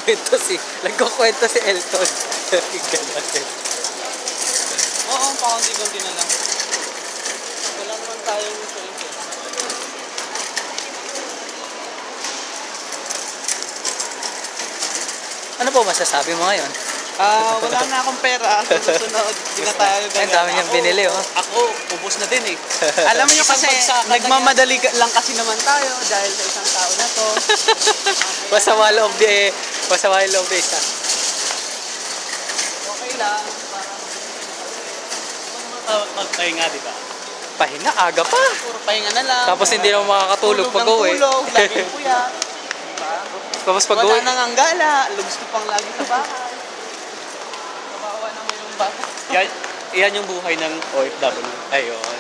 Nagkukwento si Elton. Ganun. Oo, pakunti-kunti na lang. Wala naman tayong choice. Ano po masasabi mo ngayon? Wala na akong pera. Susunod, hindi na tayo ganyan. Ang dami niyang binili, oh. Ako, ubos na din eh. Alam niyo kasi, nagmamadali lang kasi naman tayo dahil sa isang tao na to. Masama loob di isa. Okay lang. Magpahinga, di ba? Pahinga, aga pa. Puro pahinga na lang. Tapos hindi naman makakatulog pag uwi. Tulog, laging puyat. Diba? Tapos pag wala uwi. nang ang gala, lubos ko pang lagi sa bahay. Kawawa naman yung bahay. Yan yung buhay ng OFW. Ayun.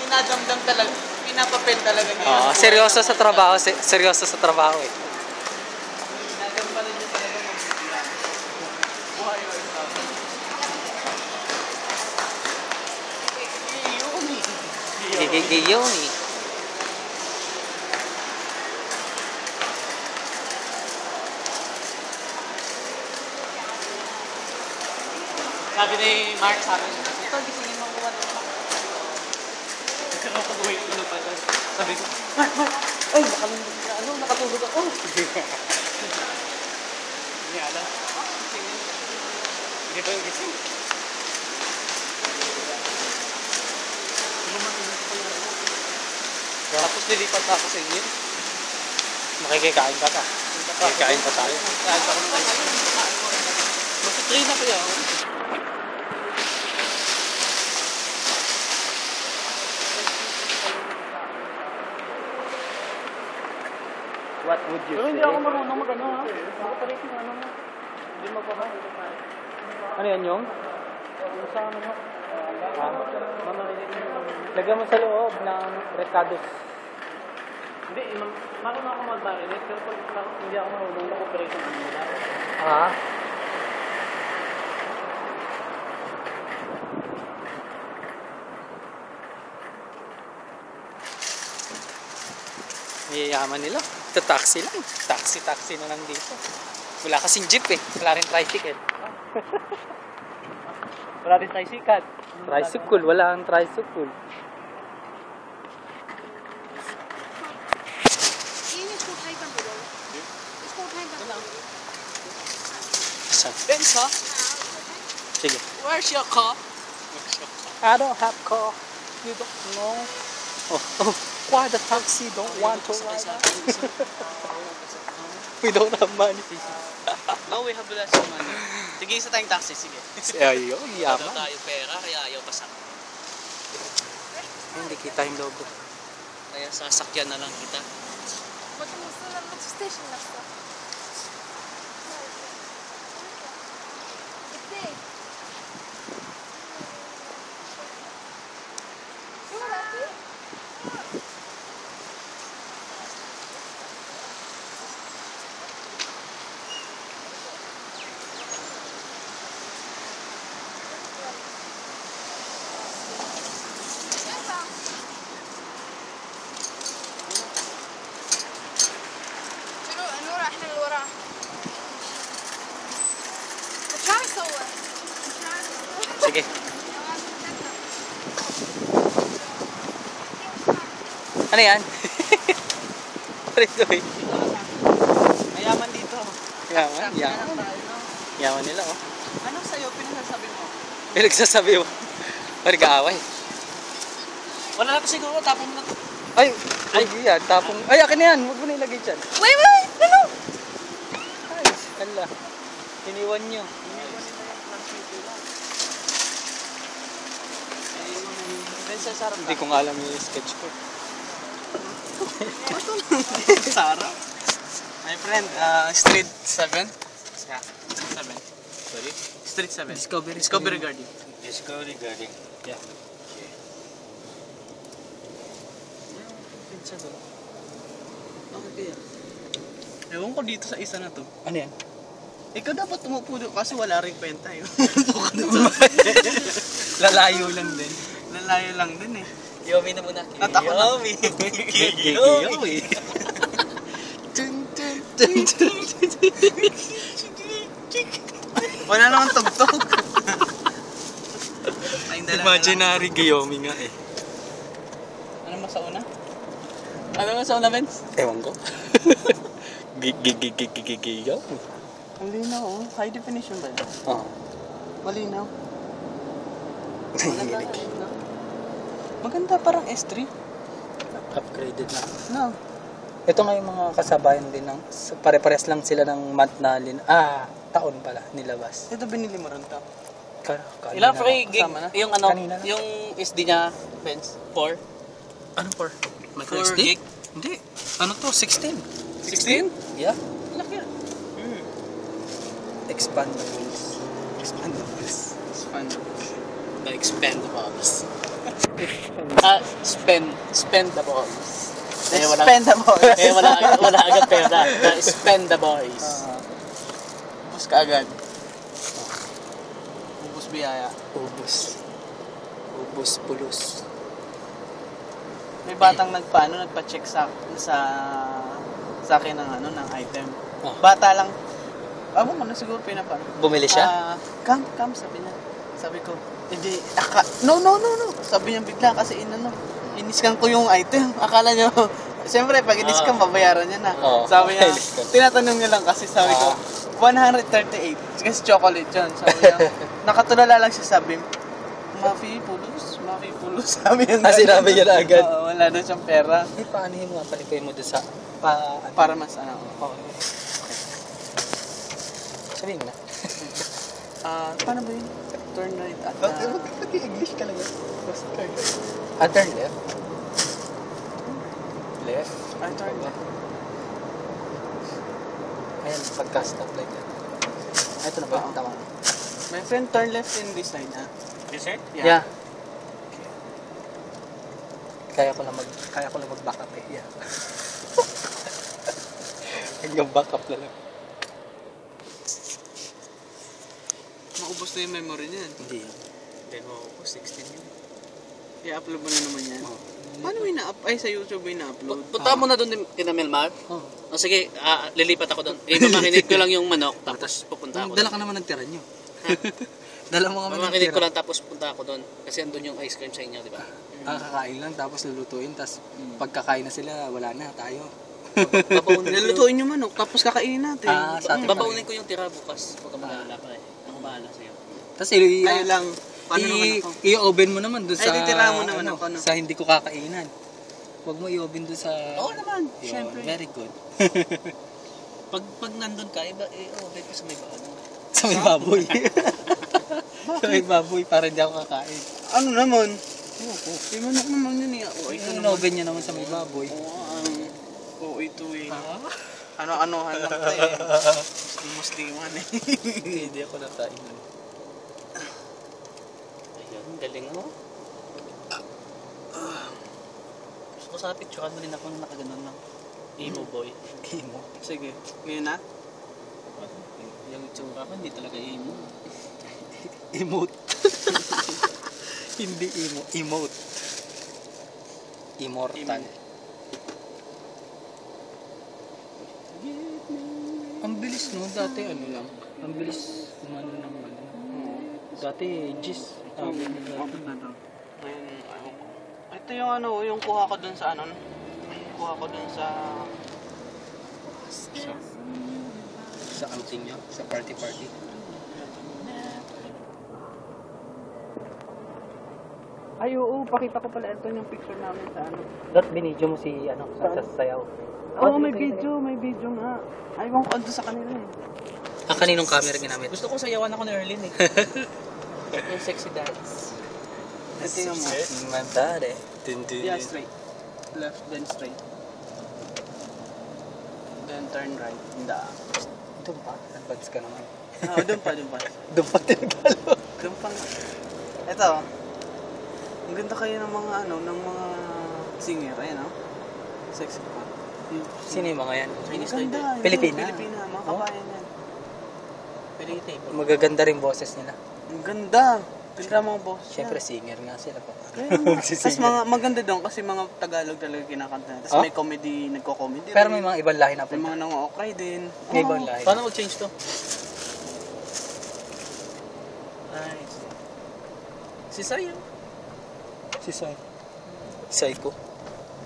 Pinadamdam talaga, pinapapel talaga niya. Seryoso sa trabaho, seryoso sa trabaho eh. Pinadamdam niya talaga mabuhay. Buhay OFW. Gigiyoni. Sabi ni Mark sa akin, ito, gisingin mo ko ano. Nakapag-uwi ko na pala. Sabi ko, Mark, ay, nakatulog ako. Hindi alam. Hindi ba yung gising? Tapos nilipat na ako sa inyo. Makikikain ka pa. Makikikain pa tayo. Kain pa ako ng ice cream. Mag-train na kaya ako. What would you Pero say? hindi ako marunong mag-ano ha. Makapalit yung ano mo. Hindi magpapay. Ano yan yung? Yung sa ano mo. Lagyan mo sa loob ng recados. Hindi, marunong ako mag-marinate. Pero pag hindi ako marunong mag-operate ng ano nila. Yayaman nila. Ito taxi lang. Taxi na lang dito. Wala kasing jeep eh. Wala rin tricycle. Wala rin tricycle. Tricycle. Wala ang tricycle. Saan? Benz ha? Sige. Where's your car? I don't have car. You don't know. Oh. Why the taxi don't want to ride? We don't have money. No, we have lots of money. Sige, isa tayong taxi. Sige. Ayun, Wala yaman. tayo pera, kaya ayaw pasok. Hindi kita yung logo. Kaya sasakyan na lang kita. Sige. Ano yan? Ano ito eh? Mayaman dito. Yaman? Yaman nila oh. Anong sa'yo? Pinagsasabi mo? Pinagsasabi mo? Pag-aaway. Wala na to siguro. Tapon mo na to. Ay! Yan. Tapong. Ay, akin na yan. Huwag mo na ilagay dyan. Wait! Ano? Ay, ala. Iniwan nyo. Hindi ko nga alam yung sketch ko. Sarah. My friend, Street 7. Yeah, 7. Sorry? Street 7. Discovery Garden. Discovery Garden. Yeah. Bakit kaya? Ewan ko dito sa isa na to. Ano yan? Ikaw dapat tumupo doon kasi wala rin kwenta yun. Lalayo lang din. Lalayo lang din eh. Yomi na muna. At ako na. Yomi. Yomi. Wala naman tugtog. Imaginary Giyomi nga eh. Ano mo sa una? Ano mo sa una, Vince? Ewan ko. Giyomi. Malinaw, oh. High definition ba yun? Oo. Malinaw. Nanginig. Maganda, parang S3. Upgraded na. No. Ito nga yung mga kasabayan din ng pare-pares lang sila ng month na taon pala nilabas. Ito binili mo rin to. Kanina Ilang free lang. gig? Kasama na. Yung ano, Kanina na. yung SD niya, Vince? 4? Ano for? 4 gig? Hindi. Ano to? 16. 16? Yeah. Laki. Expandables. The expendables. Spendables. Wala agad pera. The expendables. Ubus ka agad. Ubus biyaya. Ubus pulos. May batang nagpa-check sa akin ng ng item. Oh. Bata lang. Abo mo na siguro pinapano. Bumili siya? Come, sabi niya. Sabi ko, hindi, no. Sabi niya bigla kasi iniskan ko yung item. Akala niya, siyempre pag iniskan, babayaran niya na. Sabi niya, tinatanong niya lang kasi sabi ko, 138. Kasi chocolate yun. Sabi niya, nakatulala lang siya sabi, Mafi pulos. Sabi niya. Sinabi niya na agad. Wala na siyang pera. Paano yung mga palipay mo doon sa... Para mas Sabihin mo na. Paano ba yun? Turn right at English ka lang yun. Turn left. Left. turn left. Ayan, pagka-stop like that. Ito na ba? Tama. My friend, turn left in this side, ha? Yes, sir? Yeah. Kaya ko na mag-back up eh. Yeah. Hanggang back up na lang. Maubos na yung memory niyan. Hindi yan. Hindi maubos, 16 yun. I-upload mo na naman yan. Paano sa YouTube yung na-upload? Punta mo na doon kina Melmar. Sige, lilipat ako doon. Mamakinig ko lang yung manok, tapos pupunta ako Dala ka naman ng tira nyo. Dala mo kami ng Mamakinig ko tira. lang, tapos punta ako doon. Kasi andun yung ice cream sa inyo, di ba? Kakain lang, tapos lulutuin, tapos pagkakain na sila, wala na, tayo. Nilutuin yung manok, tapos kakainin natin. Sa atin Babaunin ko yung tira bukas. Huwag ka mag-alala pa eh. Ako bahala sa'yo. Tapos Tayo lang. Paano naman ako? i-oven mo naman doon sa... titira mo naman ako, no? Sa hindi ko kakainan. Huwag mo i-oven doon sa... Oo naman, Yun, syempre. very good. Pag nandun ka, okay ko sa may baano. Sa may baboy. Sa may baboy, para hindi ako kakain. Ano naman? Yung manok naman yun eh. Ito naman. In-oven niya naman sa may baboy. Ito eh. Ano-anohan lang tayo eh. Musliman eh. Hindi ako nakain. Ayun, galing mo. Gusto ko sa picturean mo din ako nung nakaganon lang. Emo boy. Emo. Sige, ngayon na? Yung itsura ko, hindi talaga emo. Emote. Hindi emo. Emote. Immortal. Ang bilis no, dati ano lang. Ang bilis umano ng ano. Dati gis. Ngayon, ito yung yung kuha ko dun sa kuha ko dun sa Sa outing niya, sa party. Ay, oo, pakita ko pala ito yung picture namin sa Dot binidyo mo si sa sayaw. Oo, may video nga. Ayaw ko ando sa kanila eh. Kaninong camera ginamit? Gusto ko sayawan ako ni Erlyn eh. Yung sexy dance. Ito yung mo. Mandare. Yeah, straight. Left, then straight. Then turn right. Hindi. Doon pa, advance ka naman. Doon pa. Doon pa tinagalo. Doon pa nga. Ito. Ang ganda kayo ng mga ng mga singer. Ayan sexy pa. Sino yung mga yan? Chinese Ang toy ganda. din. Pilipina? Pilipina, mga kabayan yan. Pwede kita eh. Magaganda rin boses nila. Ang ganda. Tira mga boss. Siyempre, singer nga sila pa. Tapos mga maganda doon kasi mga Tagalog talaga kinakanta. Tapos may comedy, nagko-comedy. Pero may mga ibang lahi na po. May mga nang-okray din. May ibang lahi. Paano mag-change to? Nice. Si Sayo. Si Sai. Psycho.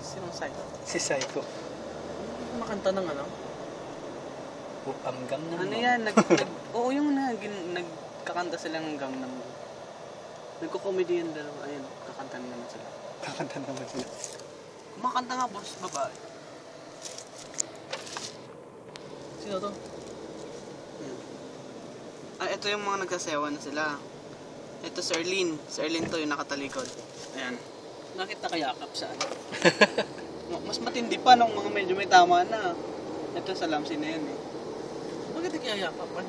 Sinong side? Si Psycho. Makanta ng ano? Ang Gangnam. Ano yan? Oo, yung nagkakanta sila ng Gangnam. Nagko-comedy yung dalawa. Ayun, kakanta naman sila. Kakanta naman sila. Kumakanta nga boss, babae. Sino to? Ito yung mga nagsasayawan na sila. Ito si Erlene. Si Erlene to yung nakatalikod. Ayan. Bakit nakayakap sa ano? Mas matindi pa nung mga medyo may tama na. Ito sa lamsi na yan eh. Bakit nakayakapan?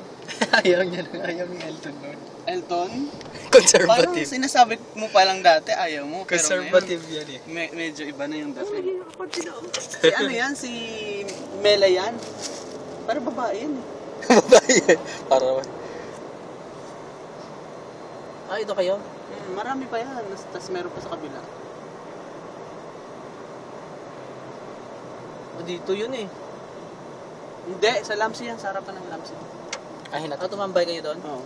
Ayaw niya lang. Ayaw ni Elton nun. Elton? Parang Conservative. sinasabi mo pa lang dati, ayaw mo. Pero Conservative yan eh. ngayon, medyo iba na yung dati. Nakayakapan sila. Si ano yan? Si Mela yan? Parang babae yan eh. Babae yan. Para Ah, ito kayo? Marami pa yan. Tapos meron pa sa kabila. Dito yun eh. Hindi, sa lamsi yan. Sa harapan ng lamsi. Ah, tumambay kayo doon? Oo.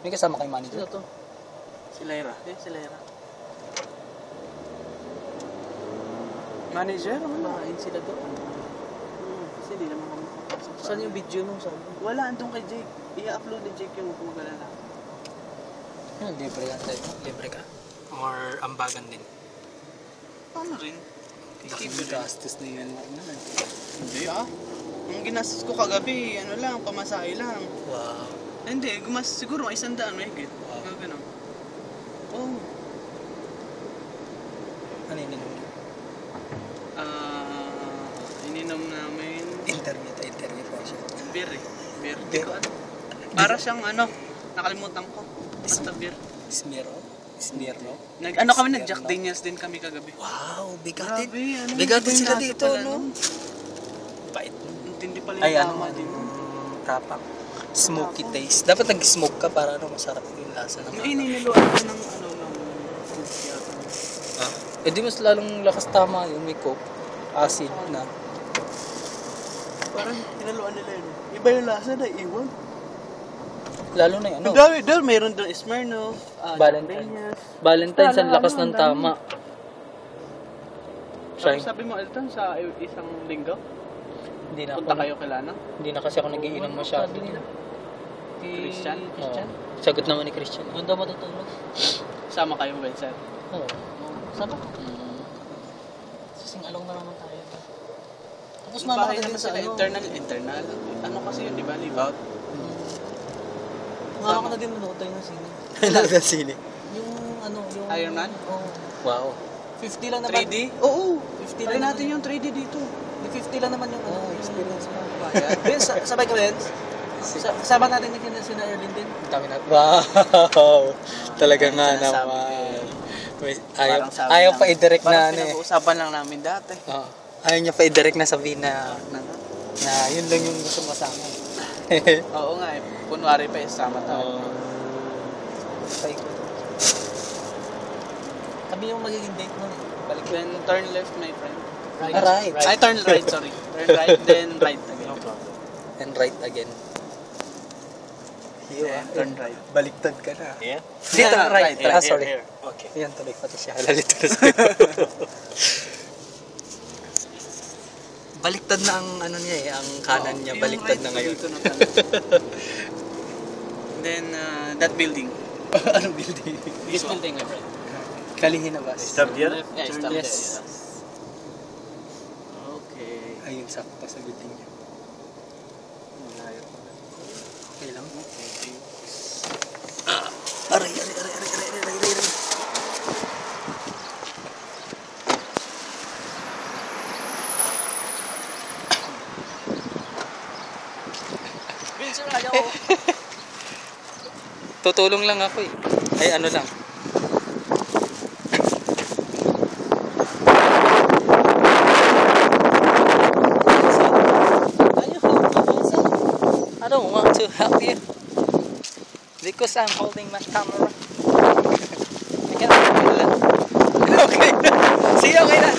may kasama kay Sino manager. to? Si Lyra. Si Lyra. Manager? Kumain sila doon. Kasi hindi naman kami makapasok. Saan yung video nung sabi? Wala, andun kay Jake. I-upload ni Jake yung kumagalala. Libre ka tayo. Libre ka. Or ambagan din. Ano rin? Laking gastos na yan. Hindi ah. Ang ginastos ko kagabi, ano lang, pamasahe lang. Wow. Hindi, siguro 100 may higit. Wow. Ganun. Oh. Ano yun yun? Ininom namin Interview pa siya. beer eh. Beer. Di ko ano. Para siyang ano, nakalimutan ko. Basta beer. Smirno? Ano kami, nag-Jack Daniels din kami kagabi. Wow, bigatin. Grabe, ano, Bigatin iba yung sila lasa dito, pala, no? no? Bait. Intindi pala Ay, yung ano tama nga din. tapak. Smoky taste. Dapat nag-smoke ka para ano, masarap yung lasa ng May iniluan ko ng ano lang. Yata. Eh di mas lalong lakas tama yung may coke. Acid na. Parang tinaluan nila yun. Iba yung lasa na iwan. Lalo na yun, Ang ano? dami doon, mayroon doon Smirnoff, Valentine's. Valentine's ang lakas ng tama. Try. Sabi mo, Elton, sa isang linggo, Hindi na punta ako. kayo kailangan? Hindi na kasi ako nagiinom masyado. Christian? Oo. Sagot naman ni Christian. Doon daw matutulog. Sama kayo, Vincent. Oo. Sama? Sising-along na naman tayo. Tapos Yung mama bahay ka din naman sa sila, ano. internal. Ano kasi yun, di ba? Live out. Mama ka na din manood tayo ng sine. Kailangan ng sine. Yung ano, yung... Iron Man? Oo. Wow. 50 lang naman. 3D? Oo. 50 Try lang natin naman. yung 3D dito. Yung 50 lang naman yung ano, experience mo. Kaya. Vince, sabay ka Vince. Kasama natin yung sina Erlyn din. Dami na. Wow. Talaga nga sinasabi naman. Parang sabi Ayaw lang- pa i-direct na parang ano eh. pinag-uusapan lang namin dati. Oo. Ayaw niya pa i-direct na sabihin na yun lang yung gusto mo sa akin. Oo nga eh. Kunwari pa isama tayo. Oo. Kami yung magiging date nun eh. Balik Then turn left, my friend. Right. Ay, turn right, sorry. Turn right, then right again. No problem. And right again. Yeah, turn right. Baliktad ka na. Yeah? Dito, right. Right, Sorry. Here. Okay. Yan, tuloy pati siya. Halalito na sa'yo. Baliktad na ang ano niya eh, ang kanan niya. Yung Baliktad right na ngayon. dito na kanan. Then, that building. Anong building? This building, my friend. Kalihin na ba? Stop here? Left, Yeah, turn stop left. there. Okay. Ayun, sakto sa building niya. Okay lang. Aray. Vince, ayaw. Tutulong lang ako eh. Ay, ano lang. I don't want to help you. Because I'm holding my camera. I cannot do that. Okay na. Sige, okay na.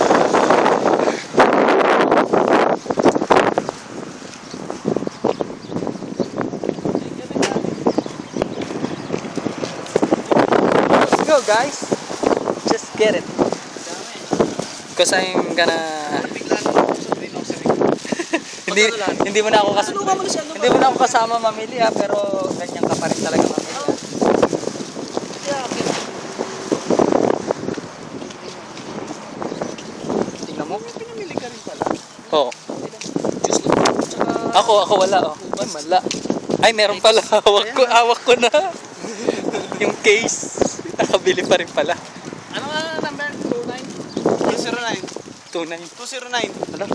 Let's go, guys. Just get it. Because I'm gonna... hindi mo na ako kasama mamili ha, pero ganyan ka pa rin talaga mamili. Tingnan mo. Pinamili ka rin pala. Oo. Ako wala oh. Ay, wala. Ay, meron pala. Hawak ko na. Yung case. Nakabili pa rin pala. Ano nga number? 209. 209. Ano?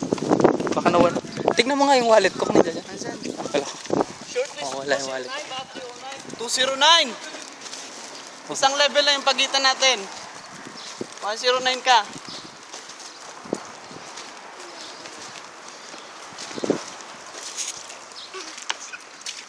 Baka nawala. Tignan mo nga yung wallet ko kung nandiyan. Asan? Wala. Shortlist. Wala yung wallet. 209. Isang level lang yung pagitan natin. 109 ka.